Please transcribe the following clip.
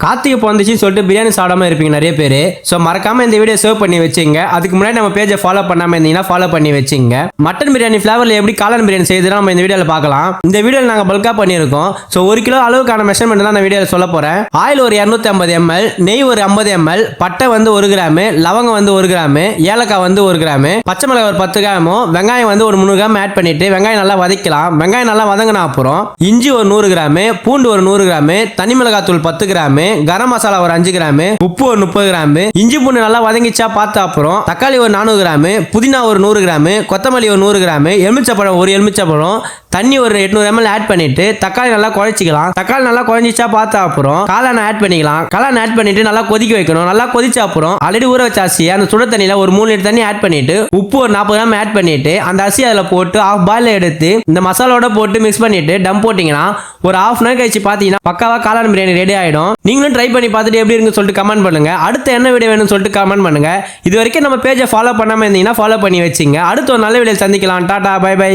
கார்த்திகை வந்துச்சுன்னு சொல்லிட்டு பிரியாணி சாப்பிடாம இருப்பீங்க நிறைய பேர். ஸோ மறக்காம இந்த வீடியோ சேவ் பண்ணி வச்சுங்க. அதுக்கு முன்னாடி நம்ம பேஜை ஃபாலோ பண்ணாம இருந்தீங்கன்னா ஃபாலோ பண்ணி வச்சுங்க. மட்டன் பிரியாணி ஃபிளவரில் எப்படி காளான் பிரியாணி செய்யுதுன்னா நம்ம இந்த வீடியோவில் பார்க்கலாம். இந்த வீடியோவில் நாங்கள் பல்காக பண்ணியிருக்கோம். ஸோ 1 கிலோ அளவுக்கான மெஷர்மெண்ட் தான் இந்த வீடியோவில் சொல்ல போகிறேன். ஆயில் ஒரு 250 ml, நெய் ஒரு 50 ml, பட்டை வந்து 1 கிராம், லவங்கம் வந்து 1 கிராம், ஏலக்காய் வந்து 1 கிராம், பச்சை மிளகாய் ஒரு 10 கிராமும், வெங்காயம் வந்து ஒரு 300 கிராம் ஆட் பண்ணிட்டு வெங்காயம் நல்லா வதக்கலாம். வெங்காயம் நல்லா வதங்கின அப்புறம் இஞ்சி ஒரு 100 கிராம், பூண்டு ஒரு 100 கிராம், தனி மிளகாய் தூள் 10 கிராம், கரம் மசாலா ஒரு 5 கிராம், உப்பு ஒரு 30 கிராம், இஞ்சி பூண்டு நல்லா வதங்கிச்சா பார்த்த அப்புறம் தக்காளி ஒரு 400 கிராம், புதினா ஒரு 100 கிராம், கொத்தமல்லி ஒரு 100 கிராம், எலுமிச்சப்பழம் ஒரு எலுமிச்சப்பழம், தண்ணி ஒரு 800 ml ஆட் பண்ணிட்டு தக்காளி நல்லா குழச்சிக்கலாம். தக்காளி நல்லா குழஞ்சிச்சா பார்த்த அப்புறம் காளானை ஆட் பண்ணிக்கலாம். காளான் ஆட் பண்ணிட்டு நல்லா கொதிக்க வைக்கணும். நல்லா கொதிச்ச அப்புறம் ஆல்ரெடி ஊற வச்ச அரிசி அந்த சுட தண்ணியில ஒரு 3 லிட்டர் தண்ணி ஆட் பண்ணிட்டு உப்பு ஒரு 40 கிராம் ஆட் பண்ணிட்டு அந்த அரிசி அதில் போட்டு ஆஃப் பாயில் எடுத்து இந்த மசாலோட போட்டு மிக்ஸ் பண்ணிட்டு டம் போட்டிங்கன்னா ஒரு ½ hour கழிச்சு பார்த்தீங்கன்னா பக்காவா காளான் பிரியாணி ரெடி ஆயிடும். நீங்களும் ட்ரை பண்ணி பார்த்துட்டு எப்படி இருக்குன்னு சொல்லிட்டு கமெண்ட் பண்ணுங்க. அடுத்து என்ன வீடியோ வேணும்னு சொல்லிட்டு கமெண்ட் பண்ணுங்க. இது வரைக்கும் நம்ம பேஜை ஃபாலோ பண்ணாம இருந்தீங்கன்னா ஃபாலோ பண்ணி வச்சுங்க. அடுத்து ஒரு நல்ல வீடியோ சந்திக்கலாம். Tata bye by.